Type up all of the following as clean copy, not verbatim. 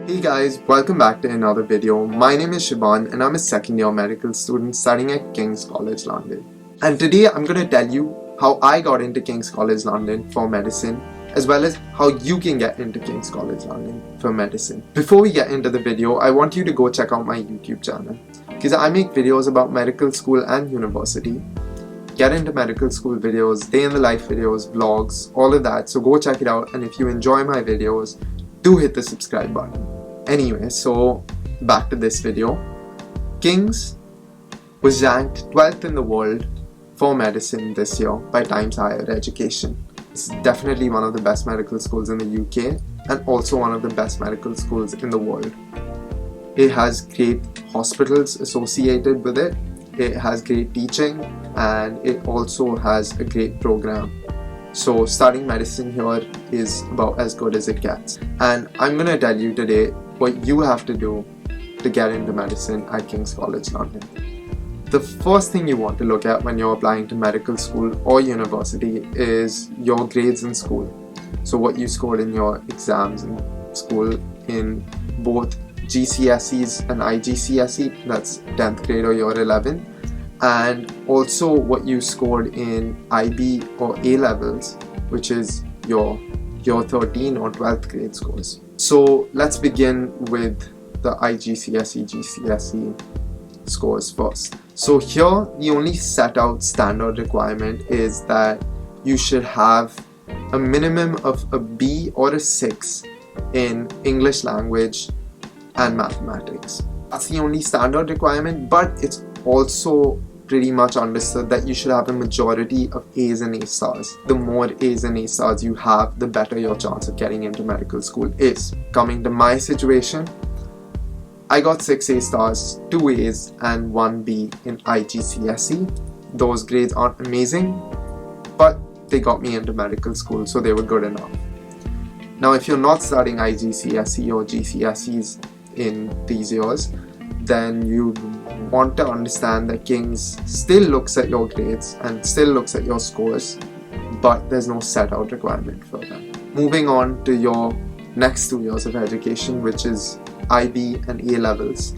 Hey guys, welcome back to another video. My name is Shiban and I'm a second year medical student studying at King's College London. And today I'm going to tell you how I got into King's College London for medicine, as well as how you can get into King's College London for medicine. Before we get into the video, I want you to go check out my YouTube channel because I make videos about medical school and university. Get into medical school videos, day in the life videos, vlogs, all of that. So go check it out, and if you enjoy my videos, do hit the subscribe button. Anyway, so back to this video. King's was ranked 12th in the world for medicine this year by Times Higher Education. It's definitely one of the best medical schools in the UK and also one of the best medical schools in the world. It has great hospitals associated with it. It has great teaching, and it also has a great program. So studying medicine here is about as good as it gets. And I'm going to tell you today what you have to do to get into medicine at King's College London. The first thing you want to look at when you're applying to medical school or university is your grades in school. So what you scored in your exams in school in both GCSEs and IGCSE, that's 10th grade or year 11, and also what you scored in IB or A levels, which is your 13 or 12th grade scores. So let's begin with the IGCSE, GCSE scores first. So here the only set out standard requirement is that you should have a minimum of a B or a 6 in English language and mathematics. That's the only standard requirement, but it's also pretty much understood that you should have a majority of A's and A stars. The more A's and A stars you have, the better your chance of getting into medical school is. Coming to my situation, I got 6 A stars, 2 A's and 1 B in IGCSE. Those grades aren't amazing, but they got me into medical school, so they were good enough. Now if you're not studying IGCSE or GCSEs in these years, then you want to understand that King's still looks at your grades and still looks at your scores, but there's no set out requirement for them. Moving on to your next 2 years of education, which is IB and A levels.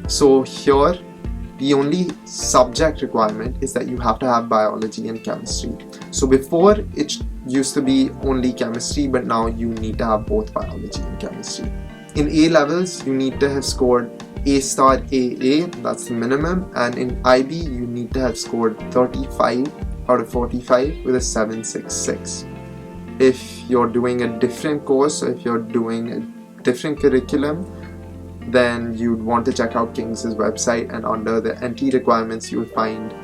So here the only subject requirement is that you have to have biology and chemistry. So before it used to be only chemistry, but now you need to have both biology and chemistry. In A levels you need to have scored A star AA, that's the minimum, and in IB you need to have scored 35 out of 45 with a 766. If you're doing a different course, or if you're doing a different curriculum, then you'd want to check out King's website, and under the entry requirements you will find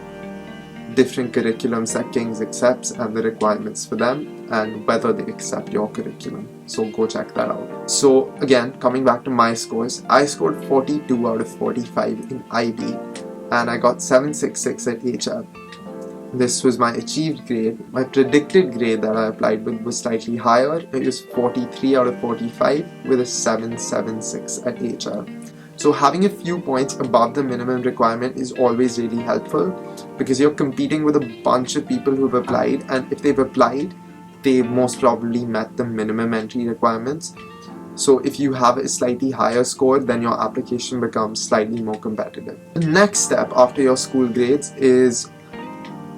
different curriculums that King's accepts and the requirements for them and whether they accept your curriculum. So go check that out. So again, coming back to my scores, I scored 42 out of 45 in IB and I got 766 at HL. This was my achieved grade. My predicted grade that I applied with was slightly higher. It was 43 out of 45 with a 776 at HL. So having a few points above the minimum requirement is always really helpful because you're competing with a bunch of people who've applied, and if they've applied, they most probably met the minimum entry requirements. So if you have a slightly higher score, then your application becomes slightly more competitive. The next step after your school grades is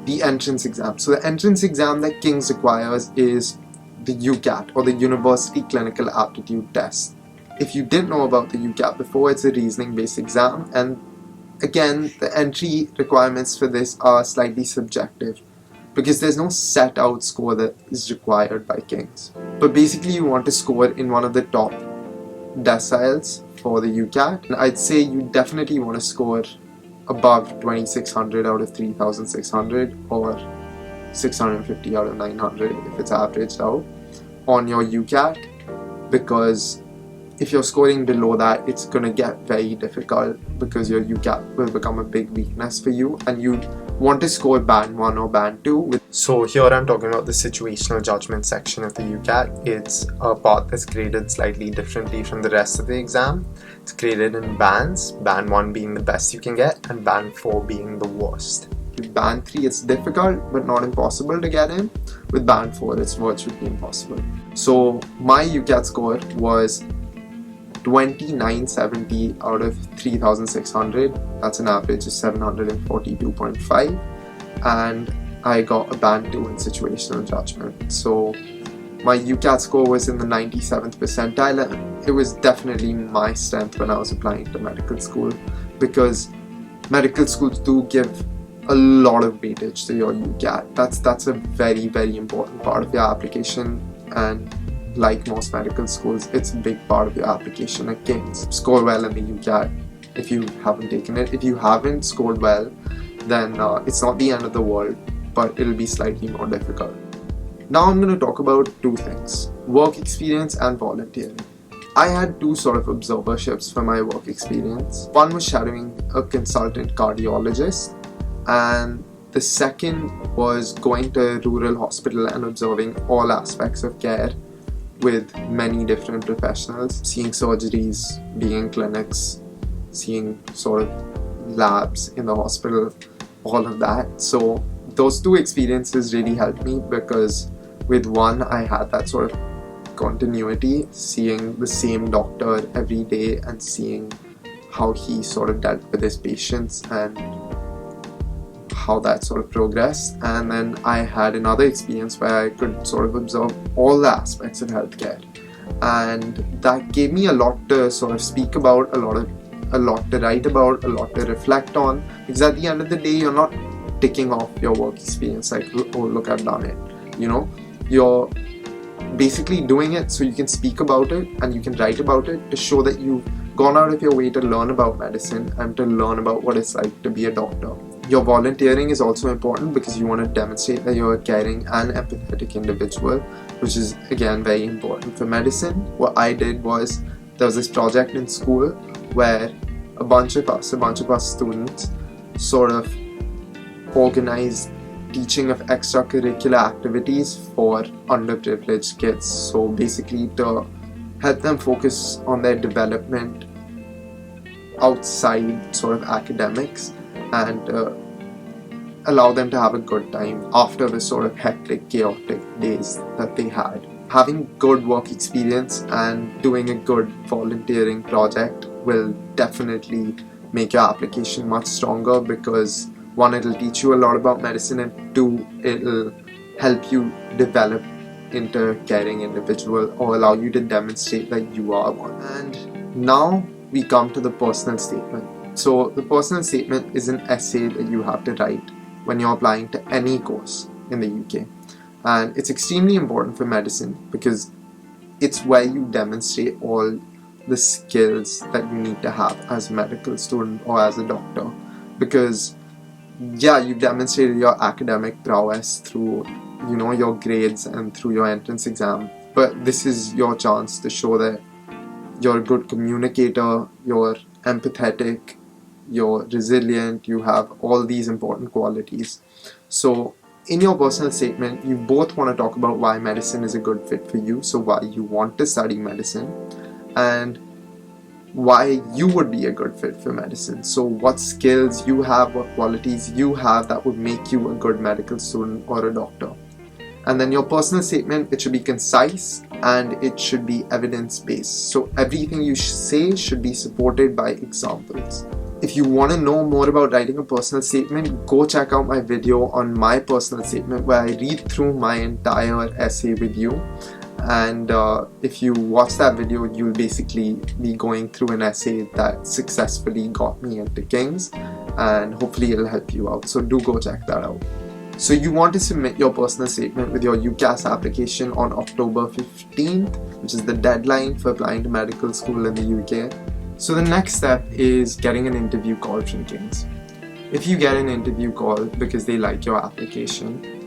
the entrance exam. So the entrance exam that King's requires is the UCAT, or the University Clinical Aptitude Test. If you didn't know about the UCAT before, it's a reasoning based exam, and again the entry requirements for this are slightly subjective because there's no set out score that is required by King's. But basically you want to score in one of the top deciles for the UCAT, and I'd say you definitely want to score above 2600 out of 3600 or 650 out of 900 if it's averaged out on your UCAT, because if you're scoring below that, it's going to get very difficult because your UCAT will become a big weakness for you and you want to score band 1 or band 2. So here I'm talking about the situational judgment section of the UCAT. It's a part that's graded slightly differently from the rest of the exam. It's graded in bands, band 1 being the best you can get and band 4 being the worst. With band 3 it's difficult but not impossible to get in. With band 4 it's virtually impossible. So my UCAT score was 2970 out of 3600. That's an average of 742.5, and I got a band 2 in situational judgment. So my UCAT score was in the 97th percentile, and it was definitely my strength when I was applying to medical school, because medical schools do give a lot of weightage to your UCAT. That's a very, very important part of your application, and like most medical schools, it's a big part of your application at King's. Score well in the UCAT if you haven't taken it. If you haven't scored well, then it's not the end of the world, but it'll be slightly more difficult. Now I'm going to talk about two things: work experience and volunteering. I had two sort of observerships for my work experience. One was shadowing a consultant cardiologist, and the second was going to a rural hospital and observing all aspects of care with many different professionals, seeing surgeries, being in clinics, seeing sort of labs in the hospital, all of that. So those two experiences really helped me, because with one I had that sort of continuity, seeing the same doctor every day and seeing how he sort of dealt with his patients and how that sort of progressed. And then I had another experience where I could sort of observe all the aspects of healthcare, and that gave me a lot to sort of speak about, a lot to write about, a lot to reflect on, because at the end of the day you're not ticking off your work experience like, oh look, I've done it. You know, you're basically doing it so you can speak about it and you can write about it to show that you've gone out of your way to learn about medicine and to learn about what it's like to be a doctor. Your volunteering is also important because you want to demonstrate that you're a caring and empathetic individual, which is again very important for medicine. What I did was, there was this project in school where a bunch of us students sort of organized teaching of extracurricular activities for underprivileged kids. So basically to help them focus on their development outside sort of academics, and allow them to have a good time after the sort of hectic, chaotic days that they had. Having good work experience and doing a good volunteering project will definitely make your application much stronger, because one, it'll teach you a lot about medicine, and two, it'll help you develop into a caring individual or allow you to demonstrate that you are one. And now we come to the personal statement. So the personal statement is an essay that you have to write when you're applying to any course in the UK, and it's extremely important for medicine because it's where you demonstrate all the skills that you need to have as a medical student or as a doctor. Because yeah, you've demonstrated your academic prowess through, you know, your grades and through your entrance exam, but this is your chance to show that you're a good communicator, you're empathetic, you're resilient, you have all these important qualities. So in your personal statement, you both want to talk about why medicine is a good fit for you, so why you want to study medicine, and why you would be a good fit for medicine. So what skills you have, what qualities you have that would make you a good medical student or a doctor. And then your personal statement, it should be concise and it should be evidence-based. So everything you say should be supported by examples. If you want to know more about writing a personal statement, go check out my video on my personal statement where I read through my entire essay with you. And if you watch that video, you'll basically be going through an essay that successfully got me into King's, and hopefully it'll help you out. So do go check that out. So you want to submit your personal statement with your UCAS application on October 15th, which is the deadline for applying to medical school in the UK. So the next step is getting an interview call from King's. If you get an interview call because they like your application,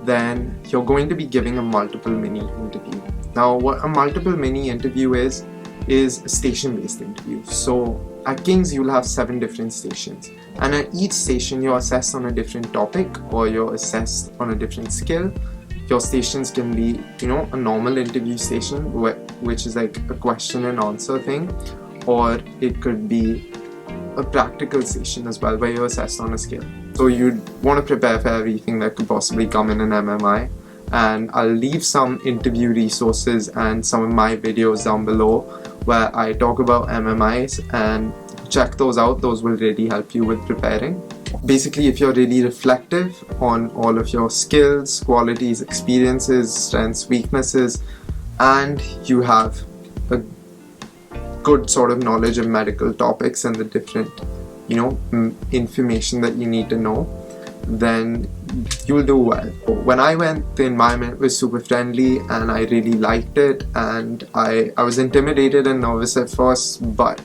then you're going to be giving a multiple mini interview. Now what a multiple mini interview is a station-based interview. So at King's you'll have 7 different stations, and at each station you're assessed on a different topic or you're assessed on a different skill. Your stations can be, you know, a normal interview station which is like a question and answer thing, or it could be a practical station as well where you're assessed on a skill. So you'd want to prepare for everything that could possibly come in an MMI, and I'll leave some interview resources and some of my videos down below where I talk about MMIs, and check those out. Those will really help you with preparing. Basically, if you're really reflective on all of your skills, qualities, experiences, strengths, weaknesses, and you have a good sort of knowledge of medical topics and the different, information that you need to know, then you'll do well. When I went, the environment was super friendly and I really liked it, and I was intimidated and nervous at first, but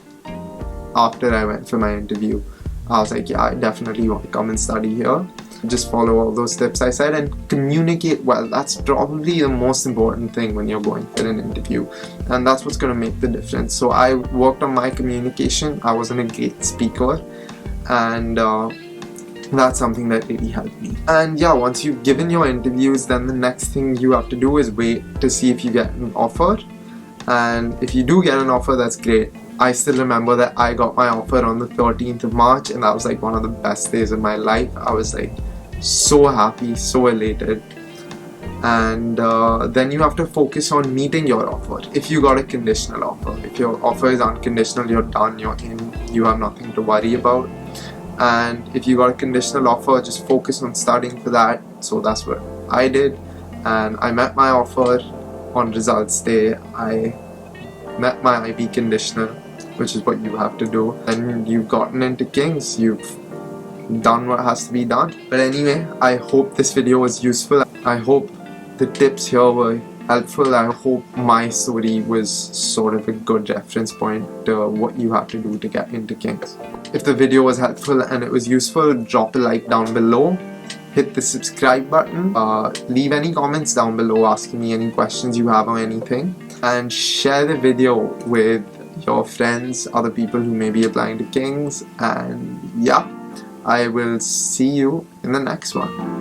after I went for my interview, I was like, yeah, I definitely want to come and study here. Just follow all those tips I said and communicate well. That's probably the most important thing when you're going for an interview, and that's what's going to make the difference. So I worked on my communication. I wasn't a great speaker, and that's something that really helped me. And yeah, once you've given your interviews, then the next thing you have to do is wait to see if you get an offer. And if you do get an offer, that's great. I still remember that I got my offer on the 13th of March, and that was like one of the best days of my life. I was like so happy, so elated. And then you have to focus on meeting your offer. If you got a conditional offer, if your offer is unconditional, you're done, you're in, you have nothing to worry about. And if you got a conditional offer, just focus on studying for that. So that's what I did, and I met my offer on results day. I met my IB conditional, which is what you have to do, and you've gotten into King's. You've done what has to be done. But anyway, I hope this video was useful. I hope the tips here were helpful. I hope my story was sort of a good reference point to what you have to do to get into King's. If the video was helpful and it was useful, drop a like down below. Hit the subscribe button. Leave any comments down below asking me any questions you have or anything. And share the video with your friends, other people who may be applying to King's. And yeah, I will see you in the next one.